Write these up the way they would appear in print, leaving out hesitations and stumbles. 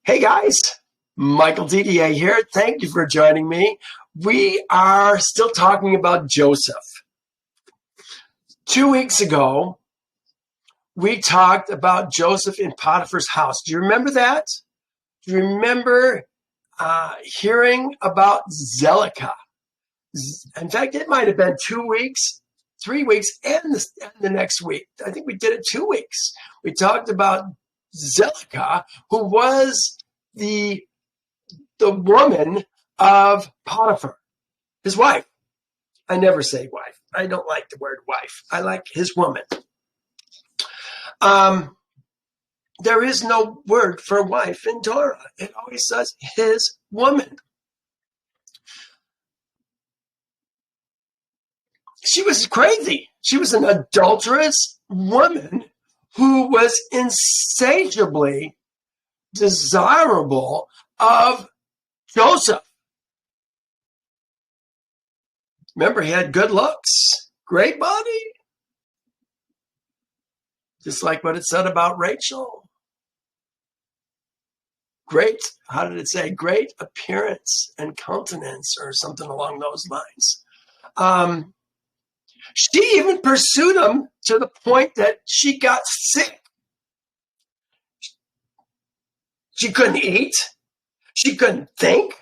Hey guys, Michael DDA here. Thank you for joining me. We are still talking about Joseph. 2 weeks ago, we talked about Joseph in Potiphar's house. Do you remember that? Do you remember hearing about Zelicah? In fact, it might have been 2 weeks, 3 weeks, and the next week. I think we did it 2 weeks. We talked about Zelicah, who was the woman of Potiphar, his wife. I never say wife. I don't like the word wife. I like his woman. There is no word for wife in Torah. It always says his woman. She was crazy. She was an adulterous woman who was insatiably desirable of Joseph. Remember, he had good looks, great body. Just like what it said about Rachel. Great, how did it say? Great appearance and countenance or something along those lines. She even pursued him to the point that she got sick. She couldn't eat. She couldn't think.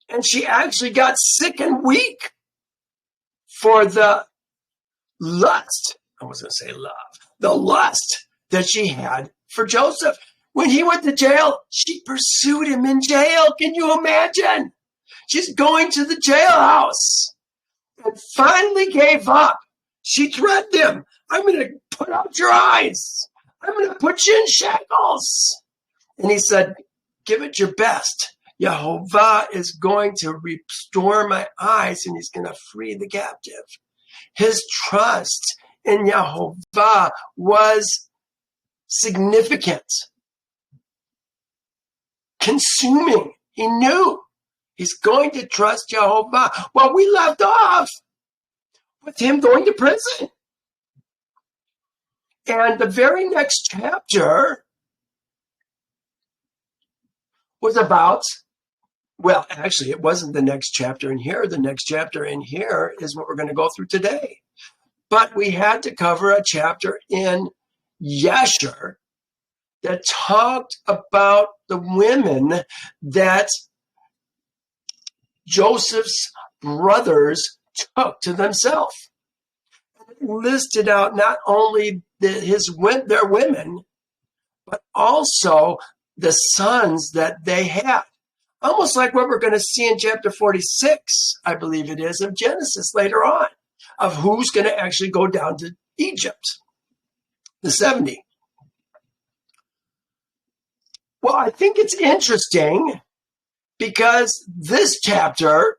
And she actually got sick and weak for the lust. I was going to say love. The lust that she had for Joseph. When he went to jail, she pursued him in jail. Can you imagine? She's going to the jailhouse and finally gave up. She threatened him. I'm going to put out your eyes. I'm going to put you in shackles. And he said, give it your best. Yehovah is going to restore my eyes and he's going to free the captive. His trust in Yehovah was significant, consuming. He knew he's going to trust Yehovah. Well, we left off with him going to prison. And the very next chapter was about, well, actually, it wasn't the next chapter in here. The next chapter in here is what we're going to go through today. But we had to cover a chapter in Yasher that talked about the women that Joseph's brothers took to themselves. It listed out not only their women, but also the sons that they had. Almost like what we're going to see in chapter 46, I believe it is, of Genesis later on, of who's going to actually go down to Egypt, the 70. Well, I think it's interesting because this chapter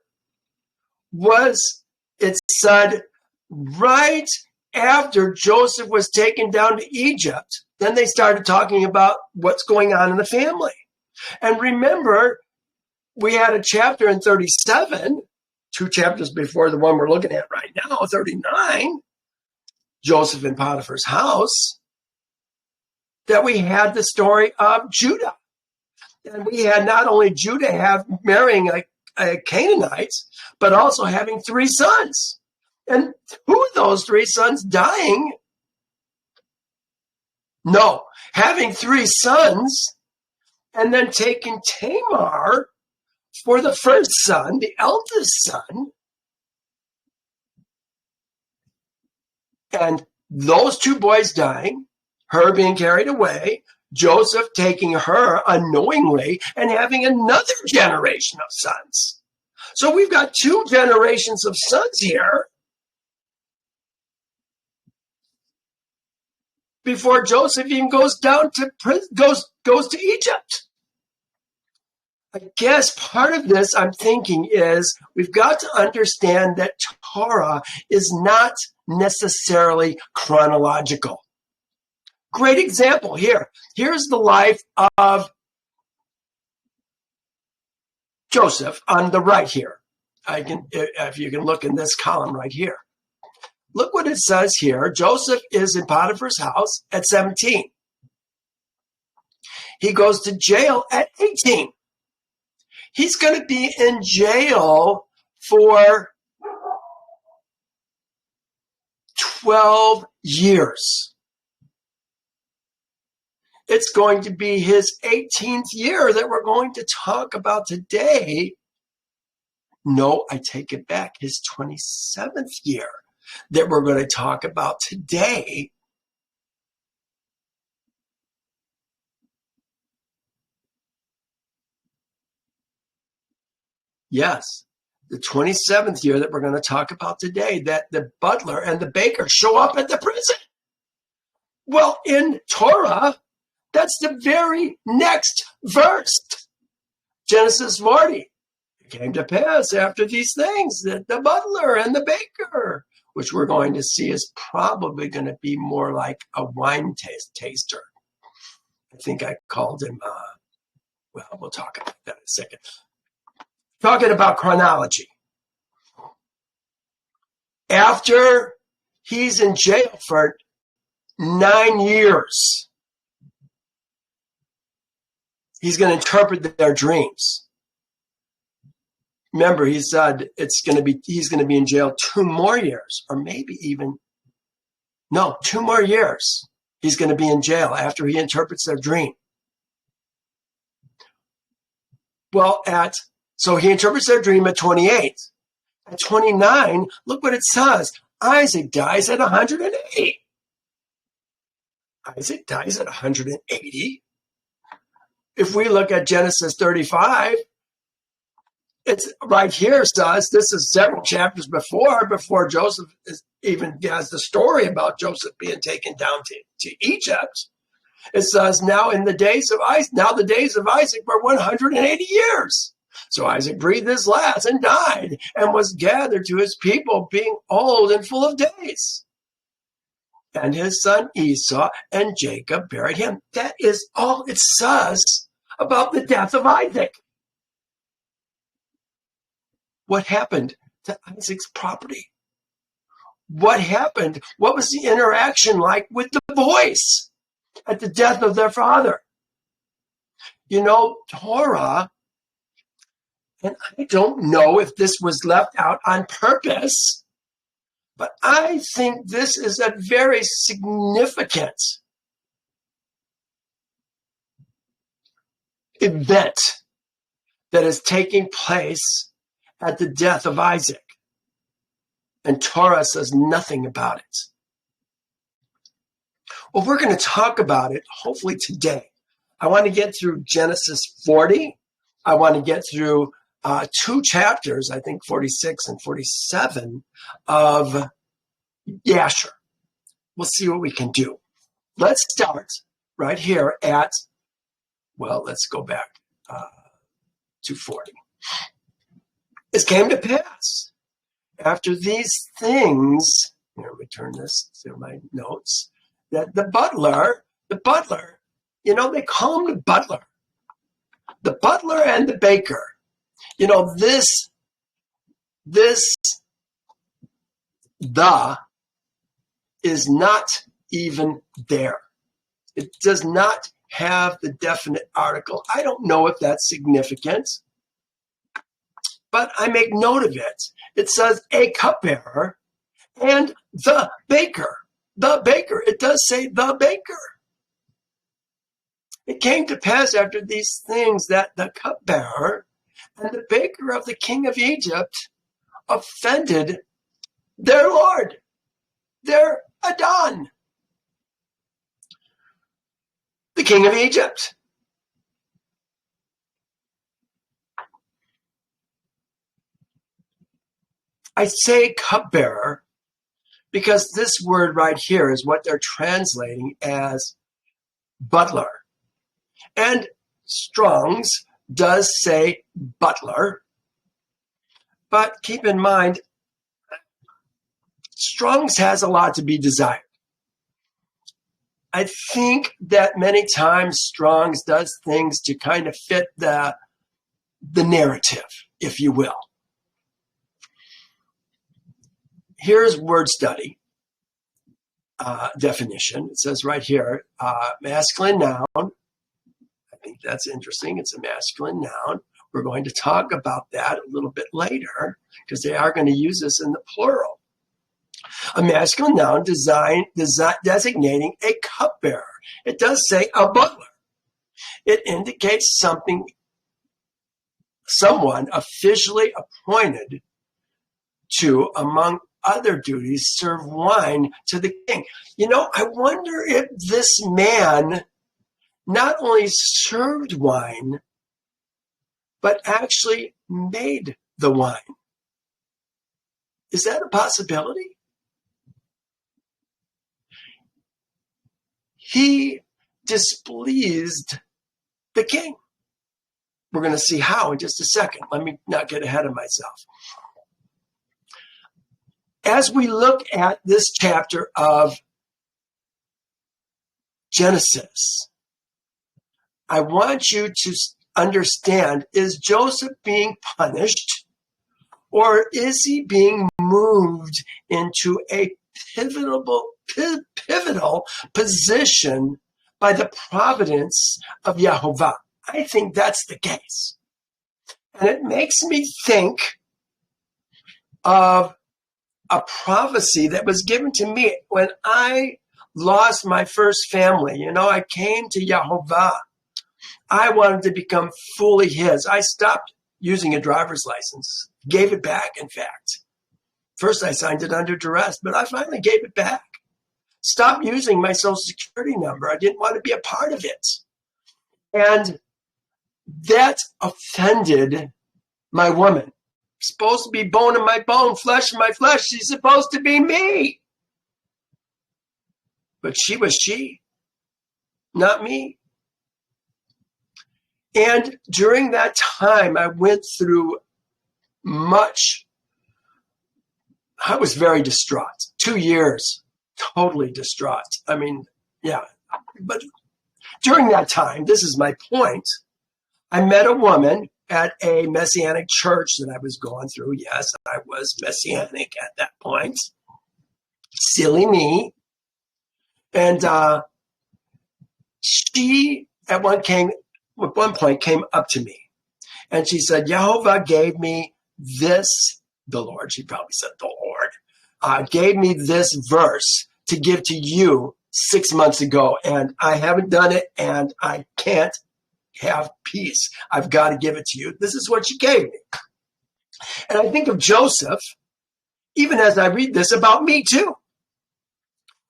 it said right after Joseph was taken down to Egypt, then they started talking about what's going on in the family. And remember, we had a chapter in 37, 2 chapters before the one we're looking at right now, 39, Joseph in Potiphar's house, that we had the story of Judah. And we had not only Judah marrying a Canaanite, but also having 3 sons. And who are those 3 sons dying? No, having 3 sons and then taking Tamar for the first son, the eldest son. And those 2 boys dying, her being carried away, Joseph taking her unknowingly and having another generation of sons. So we've got 2 generations of sons here before Joseph even goes down to goes to Egypt. I guess part of this I'm thinking is we've got to understand that Torah is not necessarily chronological. Great example here. Here's the life of Joseph on the right here. If you can look in this column right here. Look what it says here. Joseph is in Potiphar's house at 17. He goes to jail at 18. He's going to be in jail for 12 years. It's going to be his 18th year that we're going to talk about today. No, I take it back. His 27th year that we're going to talk about today. Yes, the 27th year that we're going to talk about today, that the butler and the baker show up at the prison. Well, in Torah, that's the very next verse. Genesis 40. It came to pass after these things that the butler and the baker, which we're going to see is probably going to be more like a wine taster. I think I called him, well, we'll talk about that in a second. Talking about chronology. After he's in jail for 9 years, he's going to interpret their dreams. Remember, he said he's going to be in jail 2 more years, or maybe even, 2 more years. He's going to be in jail after he interprets their dream. Well, so he interprets their dream at 28. At 29, look what it says. Isaac dies at 108. Isaac dies at 180. If we look at Genesis 35, it's right here says, this is several chapters before Joseph even has the story about Joseph being taken down to Egypt. It says, now the days of Isaac were 180 years. So Isaac breathed his last and died and was gathered to his people, being old and full of days. And his son Esau and Jacob buried him. That is all it says about the death of Isaac. What happened to Isaac's property? What happened? What was the interaction like with the boys at the death of their father? Torah, and I don't know if this was left out on purpose, but I think this is a very significant event that is taking place at the death of Isaac. And Torah says nothing about it. Well, we're going to talk about it, hopefully today. I want to get through Genesis 40. I want to get through 2 chapters, I think 46 and 47, of Yasher. We'll see what we can do. Let's start right here let's go back to 40. It came to pass after these things, let me turn this to my notes, that the butler, they call him the butler and the baker. This is not even there. It does not have the definite article. I don't know if that's significant, but I make note of it. It says a cupbearer and the baker. The baker. It does say the baker. It came to pass after these things that the cupbearer and the baker of the king of Egypt offended their lord, their Adon, the king of Egypt. I say cupbearer because this word right here is what they're translating as butler. And Strong's does say butler, but keep in mind, Strong's has a lot to be desired. I think that many times Strong's does things to kind of fit the narrative, if you will. Here's word study definition. It says right here, masculine noun. I think that's interesting. It's a masculine noun. We're going to talk about that a little bit later because they are going to use this in the plural. A masculine noun designating a cupbearer. It does say a butler. It indicates someone officially appointed to, among other duties, serve wine to the king. I wonder if this man not only served wine, but actually made the wine. Is that a possibility? He displeased the king. We're going to see how in just a second. Let me not get ahead of myself. As we look at this chapter of Genesis, I want you to understand, is Joseph being punished, or is he being moved into a pivotal position by the providence of Yahovah? I think that's the case. And it makes me think of a prophecy that was given to me when I lost my first family. I came to Yahovah. I wanted to become fully his. I stopped using a driver's license, gave it back, in fact. First, I signed it under duress, but I finally gave it back. Stopped using my social security number. I didn't want to be a part of it. And that offended my woman. Supposed to be bone of my bone, flesh of my flesh. She's supposed to be me. But she was she, not me. And during that time, I went through much. I was very distraught. 2 years, totally distraught. But during that time, this is my point, I met a woman at a Messianic church that I was going through. Yes, I was Messianic at that point. Silly me. And she, at one point, came up to me. And she said, Yahovah gave me this, the Lord, she probably said the Lord, gave me this verse to give to you 6 months ago. And I haven't done it, and I can't have peace. I've got to give it to you. This is what she gave me. And I think of Joseph, even as I read this, about me too.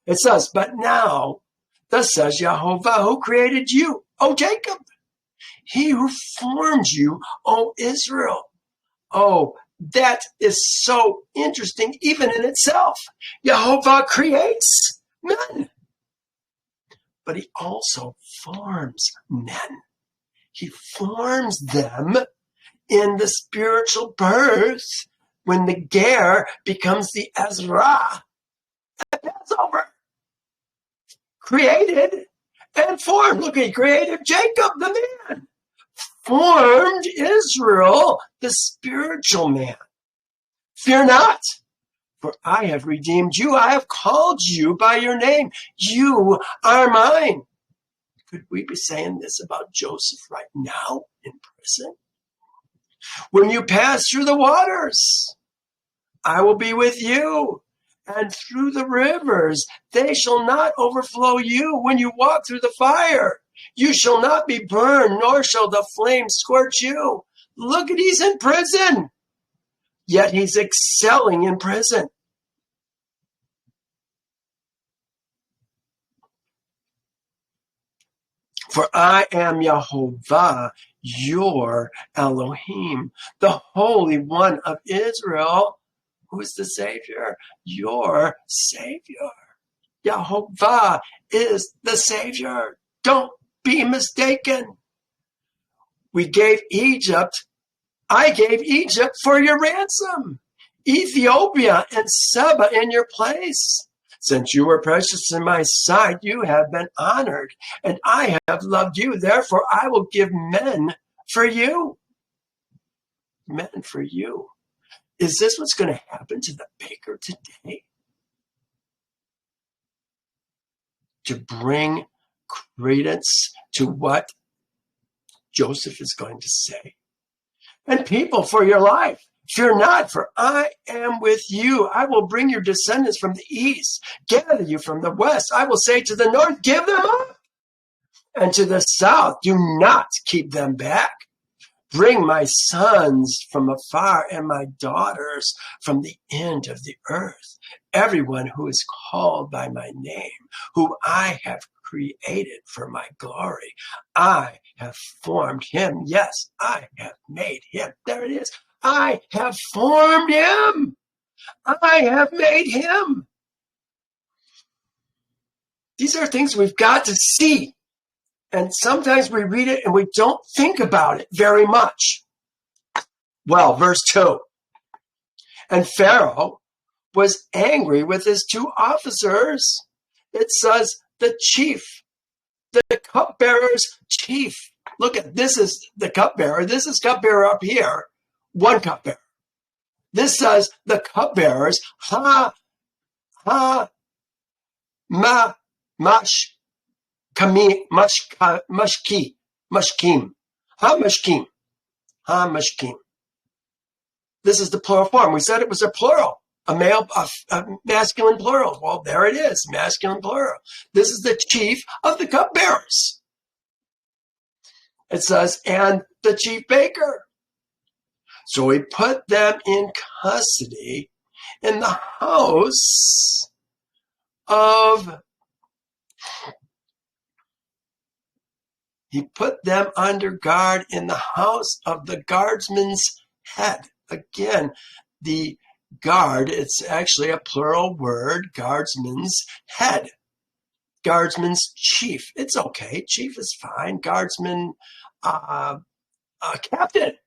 It says, but now, thus says Yahovah, who created you, O Jacob, he who formed you, O Israel. Oh, that is so interesting, even in itself. Yahovah creates men, but he also forms men. He forms them in the spiritual birth when the ger becomes the Ezra at Passover. Created and formed. Look, he created Jacob, the man. Formed Israel, the spiritual man. Fear not, for I have redeemed you. I have called you by your name. You are mine. Could we be saying this about Joseph right now in prison? When you pass through the waters, I will be with you. And through the rivers, they shall not overflow you. When you walk through the fire, you shall not be burned, nor shall the flame scorch you. Look at, he's in prison, yet he's excelling in prison. For I am Yahovah, your Elohim, the Holy One of Israel, who is the Savior, your Savior. Yahovah is the Savior. Don't be mistaken. I gave Egypt for your ransom, Ethiopia and Seba in your place. Since you were precious in my sight, you have been honored, and I have loved you. Therefore, I will give men for you. Men for you. Is this what's going to happen to the baker today? To bring credence to what Joseph is going to say. And people, for your life, fear not, for I am with you. I will bring your descendants from the east, gather you from the west. I will say to the north, give them up. And to the south, do not keep them back. Bring my sons from afar and my daughters from the end of the earth. Everyone who is called by my name, whom I have created for my glory. I have formed him. Yes, I have made him. There it is. I have formed him. I have made him. These are things we've got to see. And sometimes we read it and we don't think about it very much. Well, verse 2. And Pharaoh was angry with his two officers. It says the chief, the cupbearer's chief. Look at this is the cupbearer. This is cupbearer up here. One cupbearer. This says the cupbearers. Mashkim. This is the plural form. We said it was a plural, a masculine plural. Well, there it is, masculine plural. This is the chief of the cupbearers. It says, and the chief baker. So he put them in custody in the house of. He put them under guard in the house of the guardsman's head. Again, the guard, it's actually a plural word, guardsman's head. Guardsman's chief. It's okay. Chief is fine. Guardsman, captain.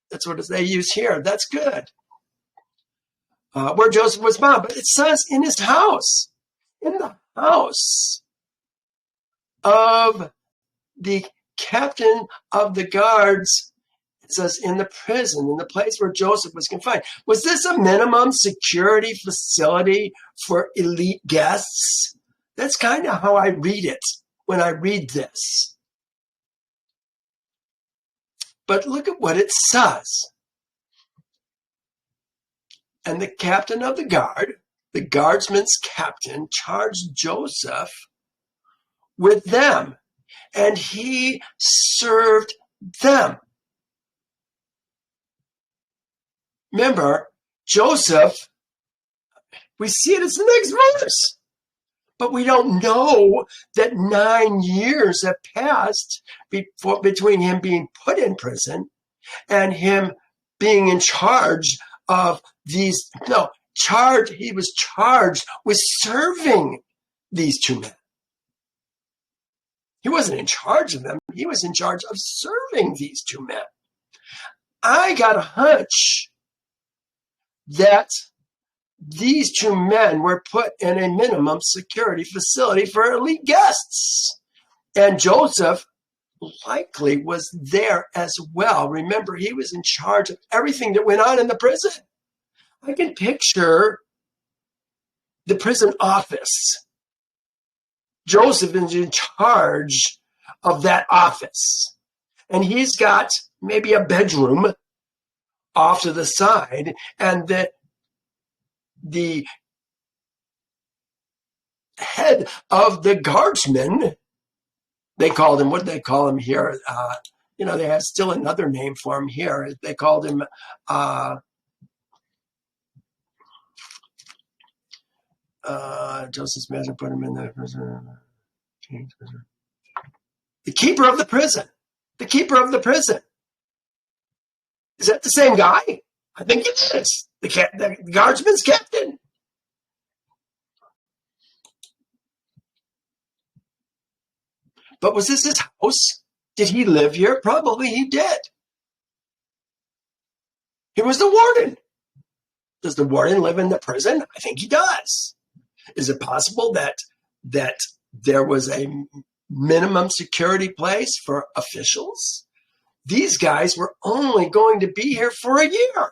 That's what they use here. That's good. Where Joseph was bound. But it says in his house. In the house of the captain of the guards, it says in the prison, in the place where Joseph was confined. Was this a minimum security facility for elite guests? That's kind of how I read it when I read this. But look at what it says. And the captain of the guard, the guardsman's captain, charged Joseph with them, and he served them. Remember, Joseph, we see it as the next verse, but we don't know that 9 years have passed between him being put in prison and him being in charge of these. He was charged with serving these two men. He wasn't in charge of them. He was in charge of serving these two men. I got a hunch that these two men were put in a minimum security facility for elite guests. And Joseph likely was there as well. Remember, he was in charge of everything that went on in the prison. I can picture the prison office. Joseph is in charge of that office. And he's got maybe a bedroom off to the side. And the head of the guardsmen, they called him, what did they call him here? They have still another name for him here. They called him Joseph's master put him in the prison. The keeper of the prison. The keeper of the prison. Is that the same guy? I think it is. The guardsman's captain. But was this his house? Did he live here? Probably he did. He was the warden. Does the warden live in the prison? I think he does. Is it possible that there was a minimum security place for officials? These guys were only going to be here for a year.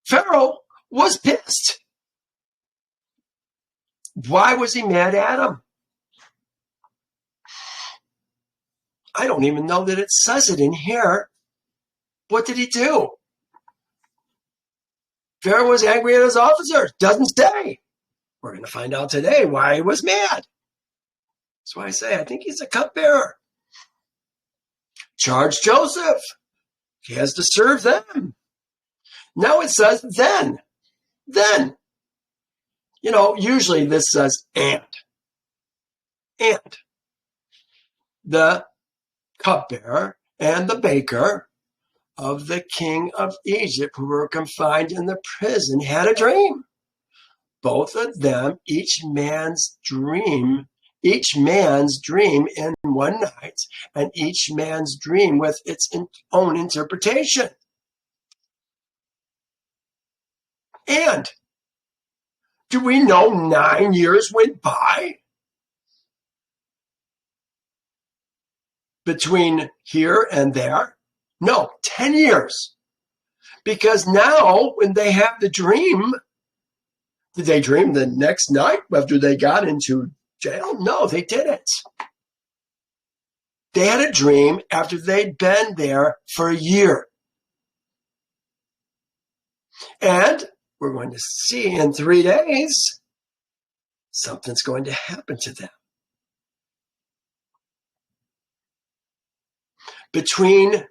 Pharaoh was pissed. Why was he mad at him? I don't even know that it says it in here. What did he do? Pharaoh was angry at his officers. Doesn't say. We're going to find out today why he was mad. That's why I say I think he's a cupbearer. Charge Joseph. He has to serve them. Now it says then. Then. Usually this says and. And. The cupbearer and the baker of the king of Egypt who were confined in the prison had a dream. Both of them, each man's dream in one night, and each man's dream with its own interpretation. And do we know 9 years went by between here and there? No, 10 years. Because now when they have the dream, did they dream the next night after they got into jail? No, they didn't. They had a dream after they'd been there for a year. And we're going to see in 3 days, something's going to happen to them. Between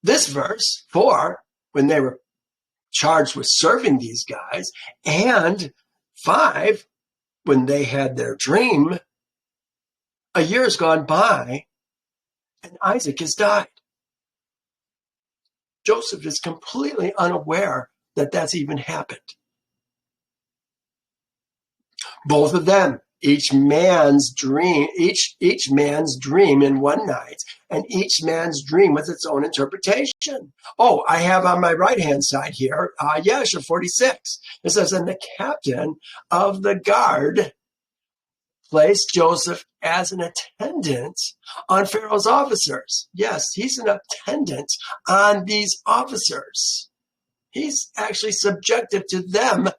this verse 4, when they were charged with serving these guys, and 5, when they had their dream, a year has gone by, and Isaac has died. Joseph is completely unaware that that's even happened. Both of them, each man's dream in one night, and each man's dream with its own interpretation. Oh, I have on my right-hand side here, Yasher 46. It says, and the captain of the guard placed Joseph as an attendant on Pharaoh's officers. Yes, he's an attendant on these officers. He's actually subjective to them,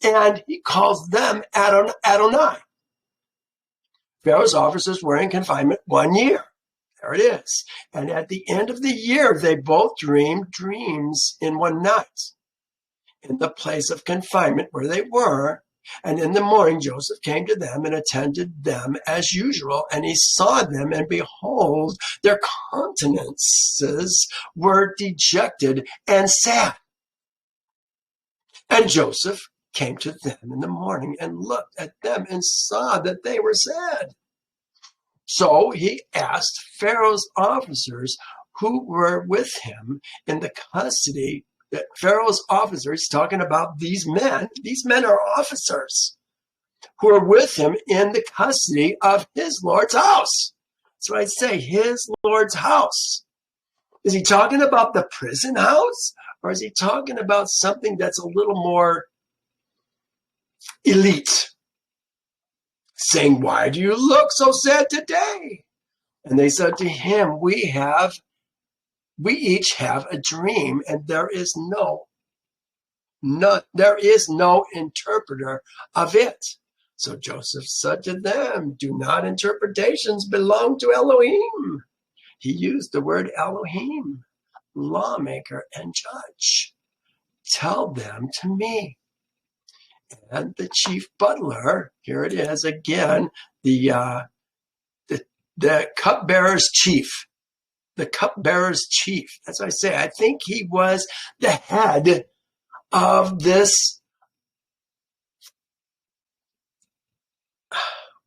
and he calls them Adonai. Pharaoh's officers were in confinement 1 year. There it is. And at the end of the year, they both dreamed dreams in one night in the place of confinement where they were. And in the morning, Joseph came to them and attended them as usual. And he saw them, and behold, their countenances were dejected and sad. And Joseph came to them in the morning and looked at them and saw that they were sad. So he asked Pharaoh's officers who were with him in the custody. That Pharaoh's officers, talking about these men are officers who are with him in the custody of his Lord's house. So I say his Lord's house. Is he talking about the prison house, or is he talking about something that's a little more elite? Saying, why do you look so sad today? And they said to him, we each have a dream, and there is no interpreter of it. So Joseph said to them, do not interpretations belong to Elohim? He used the word Elohim, lawmaker and judge. Tell them to me. And the chief butler, here it is again, the cupbearer's chief. The cupbearer's chief. As I say, I think he was the head of this,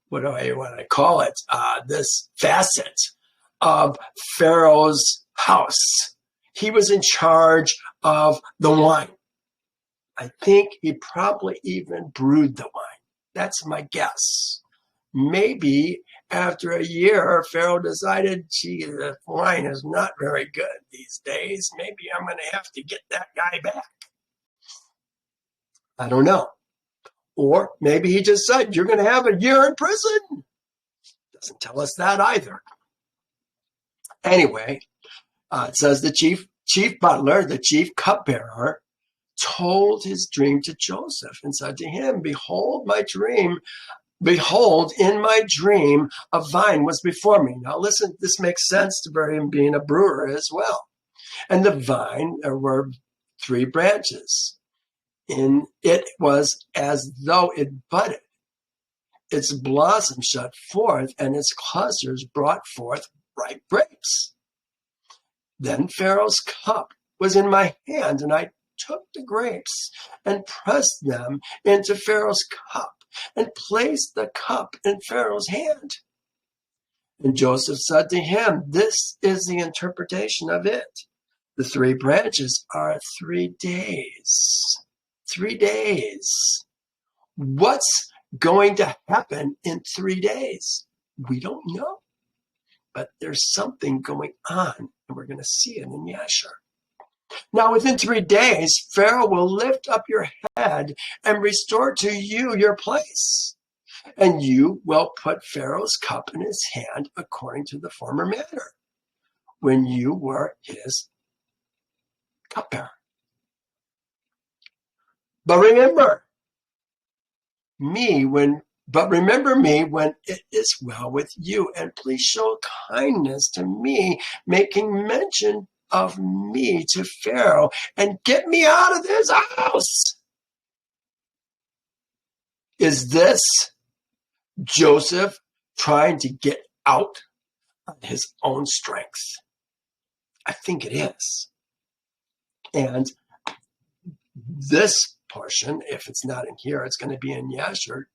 what do I want to call it? This facet of Pharaoh's house. He was in charge of the wine. I think he probably even brewed the wine. That's my guess. Maybe after a year, Pharaoh decided, gee, the wine is not very good these days. Maybe I'm going to have to get that guy back. I don't know. Or maybe he just said, you're going to have a year in prison. Doesn't tell us that either. Anyway, it says the chief butler, the chief cupbearer, told his dream to Joseph and said to him, behold, my dream Behold, in my dream, a vine was before me. Now listen, this makes sense to him being a brewer as well. And the vine, there were 3 branches. In it was as though it budded. Its blossom shot forth, and its clusters brought forth ripe grapes. Then Pharaoh's cup was in my hand, and I took the grapes and pressed them into Pharaoh's cup and placed the cup in Pharaoh's hand. And Joseph said to him, this is the interpretation of it. The 3 branches are 3 days. 3 days. What's going to happen in 3 days? We don't know. But there's something going on, and we're going to see it in Yasher. Now, within 3 days, Pharaoh will lift up your head and restore to you your place. And you will put Pharaoh's cup in his hand according to the former manner, when you were his cupbearer. But remember me when it is well with you, and please show kindness to me, making mention of me to Pharaoh, and get me out of this house. Is this Joseph trying to get out of his own strength? I think it is. And this portion, if it's not in here, it's going to be in Yasher,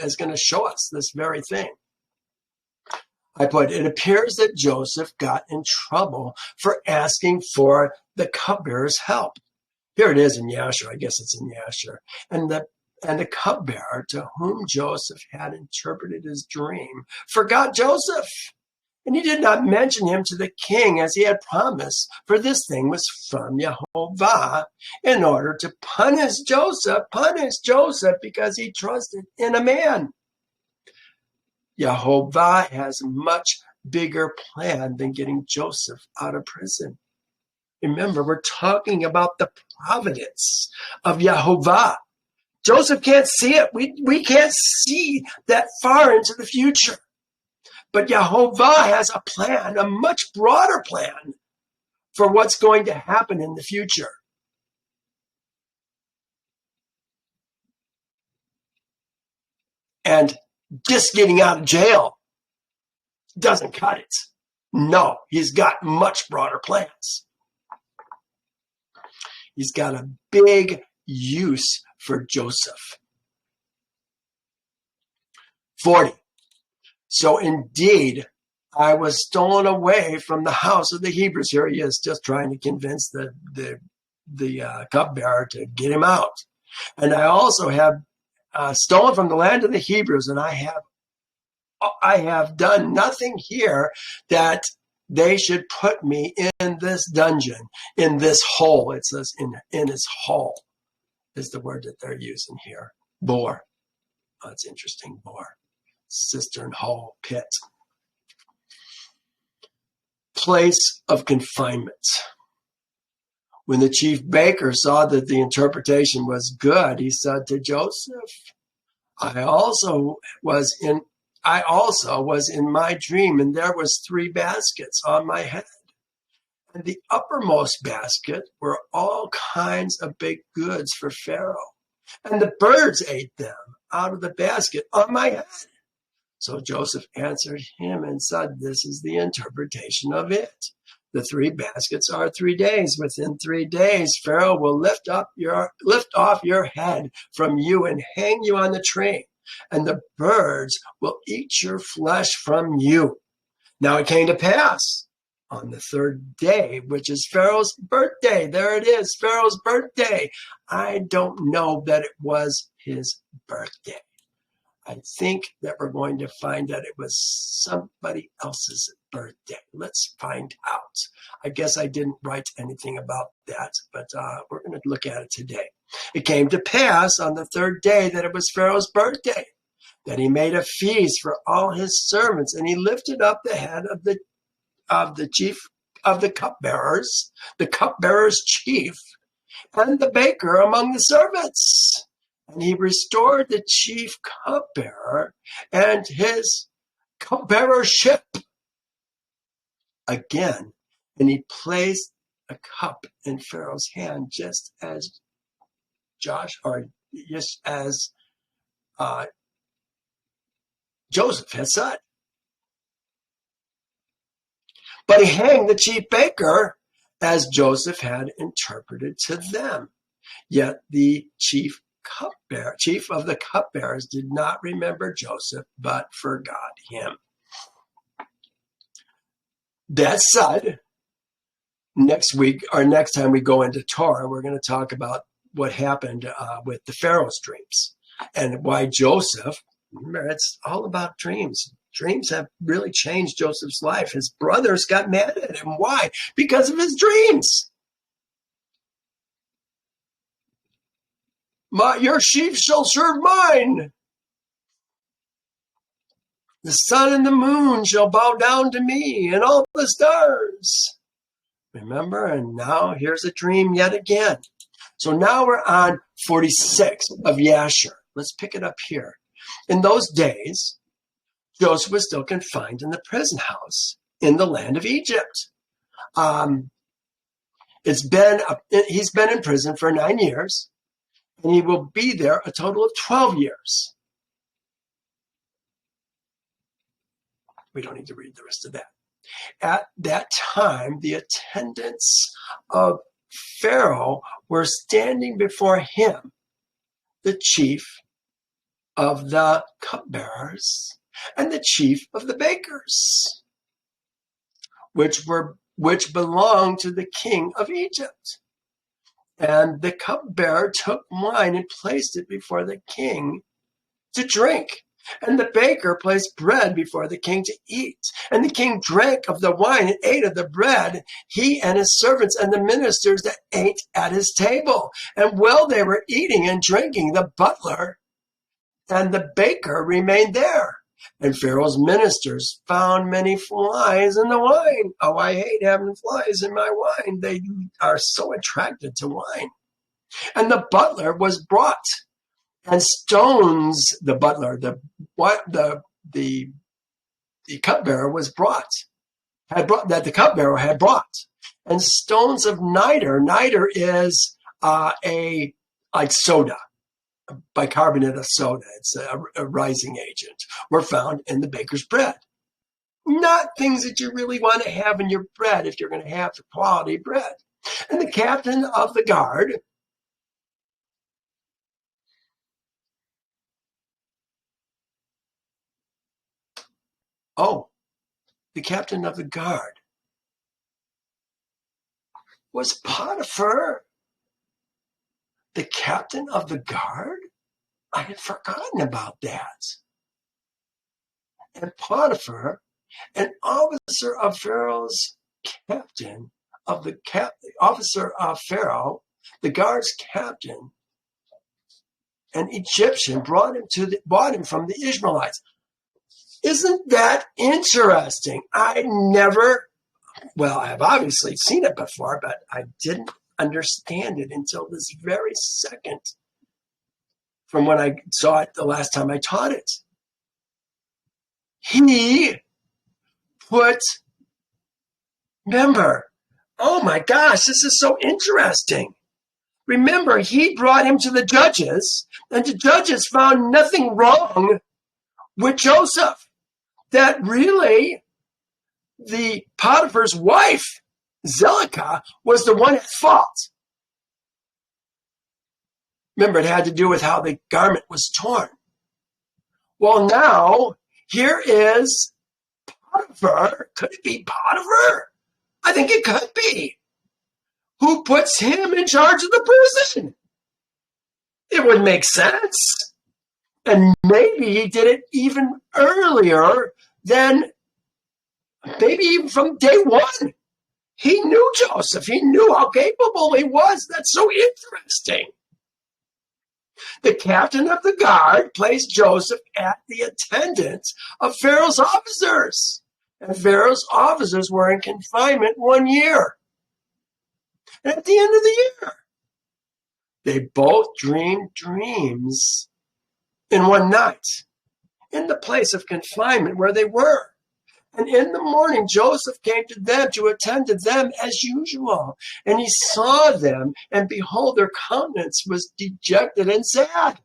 is going to show us this very thing. I put, it appears that Joseph got in trouble for asking for the cupbearer's help. Here it is in Yasher. I guess it's in Yasher. And the cupbearer to whom Joseph had interpreted his dream forgot Joseph. And he did not mention him to the king as he had promised, for this thing was from Yehovah, in order to punish Joseph because he trusted in a man. Yehovah has a much bigger plan than getting Joseph out of prison. Remember, we're talking about the providence of Yehovah. Joseph can't see it. We can't see that far into the future. But Yehovah has a plan, a much broader plan for what's going to happen in the future. And just getting out of jail doesn't cut it. No, he's got much broader plans. He's got a big use for Joseph. 40. So indeed, I was stolen away from the house of the Hebrews. Here he is, just trying to convince the cupbearer to get him out. And I also have stolen from the land of the Hebrews, and I have done nothing here that they should put me in this dungeon, in this hole. It says in his hole is the word that they're using here. Bore. Oh, that's interesting. Bore. Cistern, hole, pit. Place of confinement. When the chief baker saw that the interpretation was good, he said to Joseph, I also was in my dream, and there was 3 baskets on my head. And the uppermost basket were all kinds of baked goods for Pharaoh. And the birds ate them out of the basket on my head. So Joseph answered him and said, this is the interpretation of it. The 3 baskets are 3 days. Within 3 days, Pharaoh will lift off your head from you and hang you on the tree, and the birds will eat your flesh from you. Now it came to pass on the 3rd day, which is Pharaoh's birthday. There it is, Pharaoh's birthday. I don't know that it was his birthday. I think that we're going to find that it was somebody else's birthday. Let's find out. I guess I didn't write anything about that, but we're going to look at it today. It came to pass on the 3rd day that it was Pharaoh's birthday, that he made a feast for all his servants, and he lifted up the head of the chief of the cupbearers chief, and the baker among the servants. And he restored the chief cupbearer and his cupbearership again. And he placed a cup in Pharaoh's hand, just as Joseph had said. But he hanged the chief baker as Joseph had interpreted to them. Yet the chief of the cupbearers did not remember Joseph, but forgot him. That said, next week, or next time we go into Torah, we're going to talk about what happened with the Pharaoh's dreams and why Joseph, remember, it's all about dreams. Dreams have really changed Joseph's life. His brothers got mad at him. Why? Because of his dreams. Your sheep shall serve mine. The sun and the moon shall bow down to me, and all the stars. Remember, and now here's a dream yet again. So now we're on 46 of Yasher. Let's pick it up here. In those days, Joseph was still confined in the prison house in the land of Egypt. He's been in prison for 9 years, and he will be there a total of 12 years. We don't need to read the rest of that. At that time, the attendants of Pharaoh were standing before him, the chief of the cupbearers and the chief of the bakers, which belonged to the king of Egypt. And the cupbearer took wine and placed it before the king to drink. And the baker placed bread before the king to eat. And the king drank of the wine and ate of the bread, he and his servants and the ministers that ate at his table. And while they were eating and drinking, the butler and the baker remained there. And Pharaoh's ministers found many flies in the wine. Oh, I hate having flies in my wine. They are so attracted to wine. And the butler was brought, and stones, the cupbearer was brought, the cupbearer had brought, and stones of niter. Niter is like soda, bicarbonate of soda. It's a rising agent. Were found in the baker's bread. Not things that you really want to have in your bread if you're going to have the quality bread. And the captain of the guard was Potiphar. The captain of the guard? I had forgotten about that. And Potiphar, an officer of Pharaoh's officer of Pharaoh, the guard's captain, an Egyptian, bought him from the Ishmaelites. Isn't that interesting? I've obviously seen it before, but I didn't understand it until this very second from when I saw it the last time I taught it. Remember, oh my gosh, this is so interesting. Remember, he brought him to the judges, and the judges found nothing wrong with Joseph. That really, the Potiphar's wife, Zelicah, was the one at fault. Remember, it had to do with how the garment was torn. Well, now, here is Potiphar. Could it be Potiphar? I think it could be. Who puts him in charge of the prison? It would make sense. And maybe he did it even earlier than, maybe even from day one. He knew Joseph. He knew how capable he was. That's so interesting. The captain of the guard placed Joseph at the attendance of Pharaoh's officers. And Pharaoh's officers were in confinement 1 year. And at the end of the year, They both dreamed dreams in one night in the place of confinement where they were. And in the morning, Joseph came to them to attend to them as usual. And he saw them, and behold, their countenance was dejected and sad.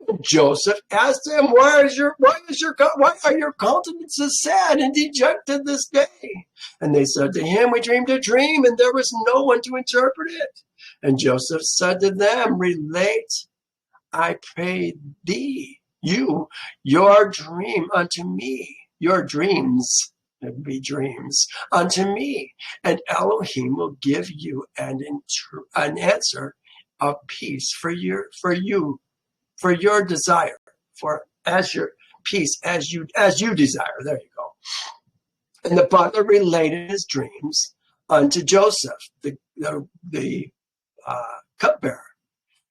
And Joseph asked them, why are your countenances sad and dejected this day? And they said to him, we dreamed a dream, and there was no one to interpret it. And Joseph said to them, relate, I pray thee, your dream unto me. Your dreams, it be dreams, unto me, and Elohim will give you an answer of peace for your desire, for as your peace as you desire. There you go. And the butler related his dreams unto Joseph, the cupbearer.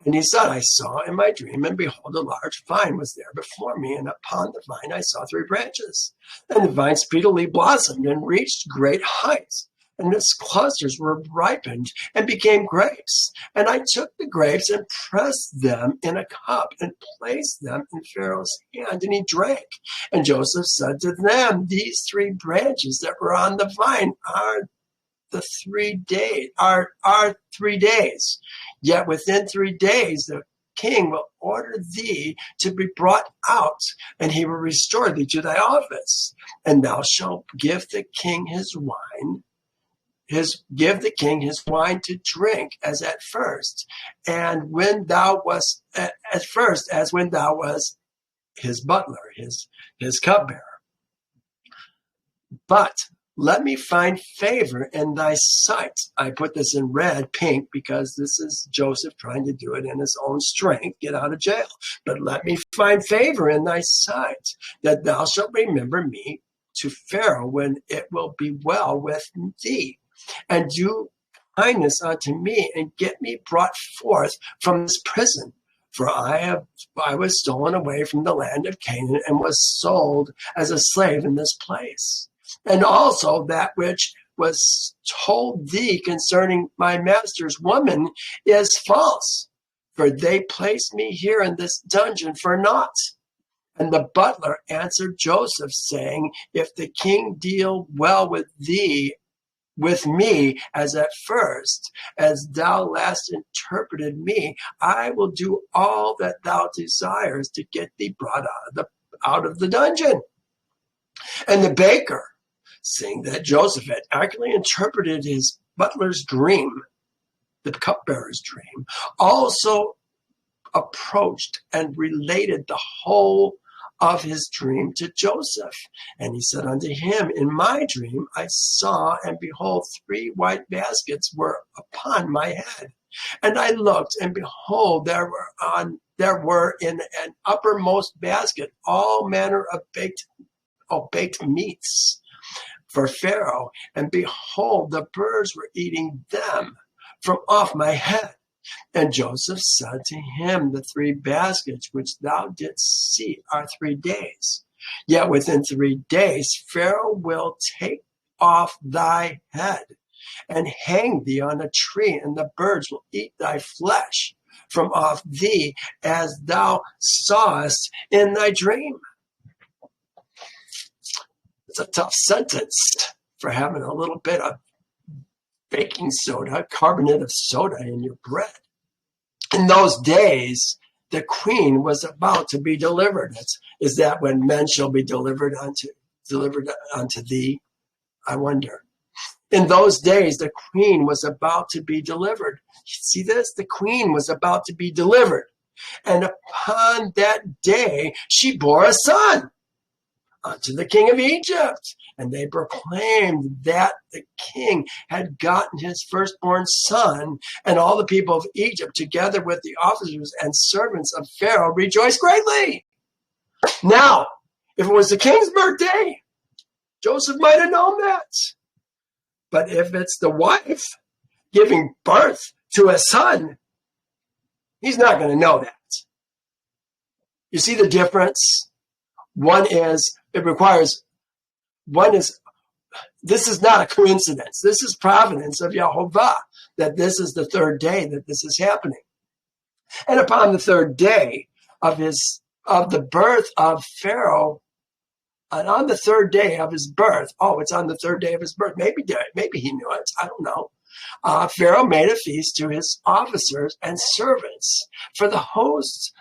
And he said, I saw in my dream, and behold, a large vine was there before me, and upon the vine I saw 3 branches. And the vine speedily blossomed and reached great heights, and its clusters were ripened and became grapes. And I took the grapes and pressed them in a cup and placed them in Pharaoh's hand, and he drank. And Joseph said to them, these 3 branches that were on the vine are 3 days. Yet within 3 days the king will order thee to be brought out, and he will restore thee to thy office. And thou shalt give the king his wine to drink as at first, and when thou wast as when thou was his butler, his cupbearer. But let me find favor in thy sight. I put this in red, pink, because this is Joseph trying to do it in his own strength, get out of jail. But let me find favor in thy sight, that thou shalt remember me to Pharaoh when it will be well with thee, and do kindness unto me, and get me brought forth from this prison. For I was stolen away from the land of Canaan, and was sold as a slave in this place. And also that which was told thee concerning my master's woman is false, for they placed me here in this dungeon for naught. And the butler answered Joseph, saying, if the king deal well with me as at first, as thou last interpreted me, I will do all that thou desires to get thee brought out of the dungeon. And the baker, seeing that Joseph had accurately interpreted his butler's dream, the cupbearer's dream, also approached and related the whole of his dream to Joseph. And he said unto him, in my dream I saw, and behold, 3 white baskets were upon my head. And I looked, and behold, there were in an uppermost basket all manner of baked meats for Pharaoh, and behold, the birds were eating them from off my head. And Joseph said to him, the 3 baskets which thou didst see are 3 days. Yet within 3 days Pharaoh will take off thy head and hang thee on a tree, and the birds will eat thy flesh from off thee, as thou sawest in thy dream. It's a tough sentence for having a little bit of baking soda, carbonate of soda in your bread. In those days, the queen was about to be delivered. Is that when men shall be delivered unto thee? I wonder. In those days, the queen was about to be delivered. You see this? The queen was about to be delivered. And upon that day, she bore a son unto the king of Egypt. And they proclaimed that the king had gotten his firstborn son, and all the people of Egypt, together with the officers and servants of Pharaoh, rejoiced greatly. Now, if it was the king's birthday, Joseph might have known that. But if it's the wife giving birth to a son, he's not going to know that. You see the difference? This is not a coincidence. This is providence of Yehovah, that this is the 3rd day that this is happening. And upon the third day of the birth of Pharaoh, and on the third day of his birth, it's on the third day of his birth. Maybe he knew it. I don't know. Pharaoh made a feast to his officers and servants for the hosts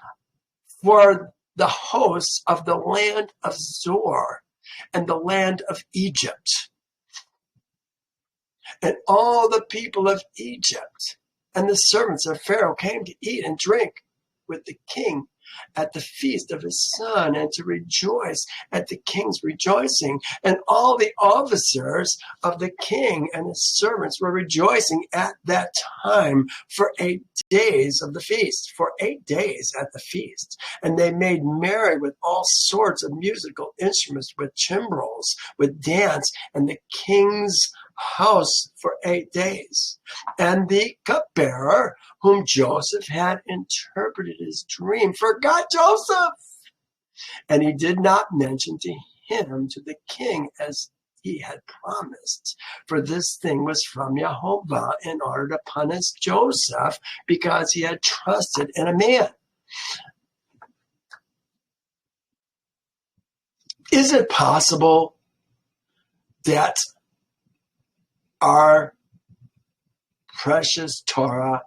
of the land of Zor and the land of Egypt, and all the people of Egypt and the servants of Pharaoh came to eat and drink with the king at the feast of his son, and to rejoice at the king's rejoicing. And all the officers of the king and his servants were rejoicing at that time for 8 days of the feast, for 8 days at the feast. And they made merry with all sorts of musical instruments, with timbrels, with dance, and the king's house for 8 days. And the cupbearer, whom Joseph had interpreted his dream, forgot Joseph. And he did not mention to the king, as he had promised. For this thing was from Jehovah, in order to punish Joseph, because he had trusted in a man. Is it possible that our precious Torah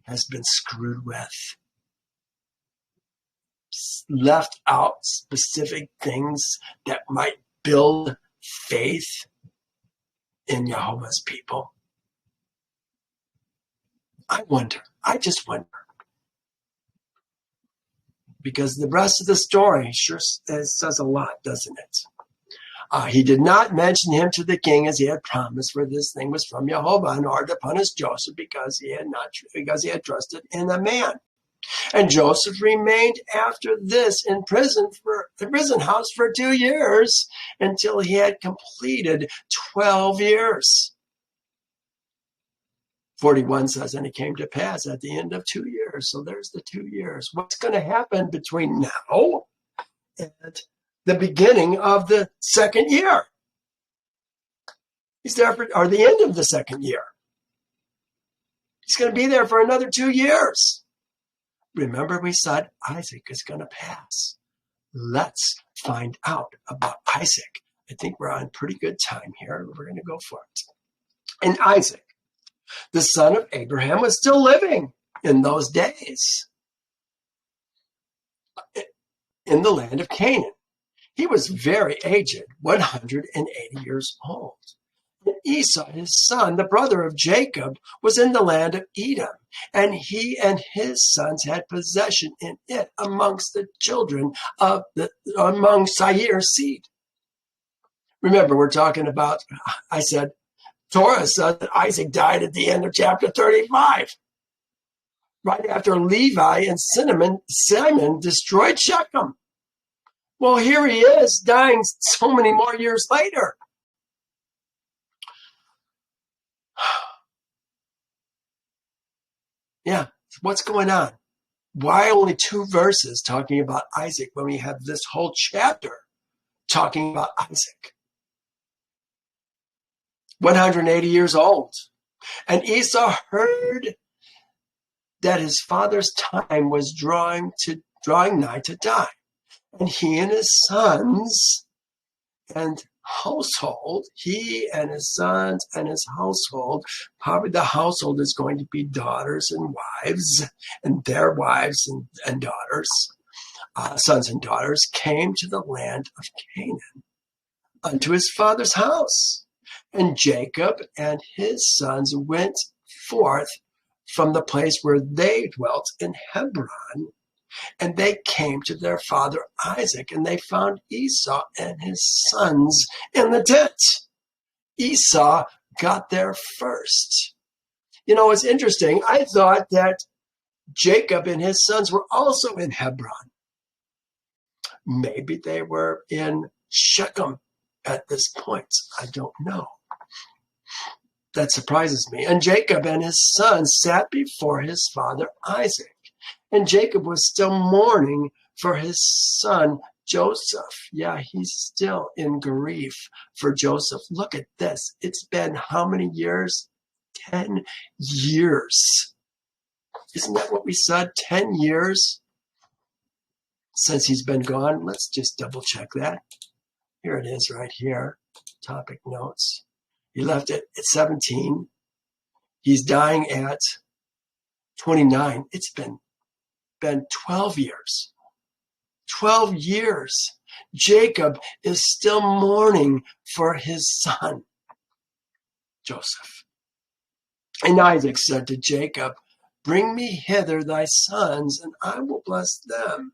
has been screwed with, left out specific things that might build faith in Jehovah's people? I just wonder. Because the rest of the story sure says a lot, doesn't it? He did not mention him to the king as he had promised, for this thing was from Jehovah, in order to punish Joseph, because he had trusted in a man. And Joseph remained after this in the prison house for 2 years, until he had completed 12 years. 41 says, and it came to pass at the end of 2 years. So there's the 2 years. What's going to happen between now and the beginning of the second year? He's there or the end of the second year. He's going to be there for another 2 years. Remember, we said Isaac is going to pass. Let's find out about Isaac. I think we're on pretty good time here. We're going to go for it. And Isaac, the son of Abraham, was still living in those days in the land of Canaan. He was very aged, 180 years old. And Esau, his son, the brother of Jacob, was in the land of Edom, and he and his sons had possession in it amongst the children of among Seir's seed. Remember, we're talking about, I said, Torah says that Isaac died at the end of chapter 35, right after Levi and Simon destroyed Shechem. Well, here he is, dying so many more years later. Yeah, what's going on? Why only 2 verses talking about Isaac when we have this whole chapter talking about Isaac? 180 years old. And Esau heard that his father's time was drawing nigh to die. And he and his sons and household, he and his sons and his household, probably the household is going to be daughters and wives, and their wives and daughters, sons and daughters, came to the land of Canaan unto his father's house. And Jacob and his sons went forth from the place where they dwelt in Hebron, and they came to their father Isaac, and they found Esau and his sons in the tent. Esau got there first. You know, it's interesting. I thought that Jacob and his sons were also in Hebron. Maybe they were in Shechem at this point. I don't know. That surprises me. And Jacob and his sons sat before his father Isaac. And Jacob was still mourning for his son Joseph. Yeah, he's still in grief for Joseph. Look at this. It's been how many years? 10 years. Isn't that what we said? 10 years since he's been gone. Let's just double check that. Here it is right here. Topic notes. He left it at 17. He's dying at 29. It's been 12 years. 12 years. Jacob is still mourning for his son, Joseph. And Isaac said to Jacob, "Bring me hither thy sons, and I will bless them."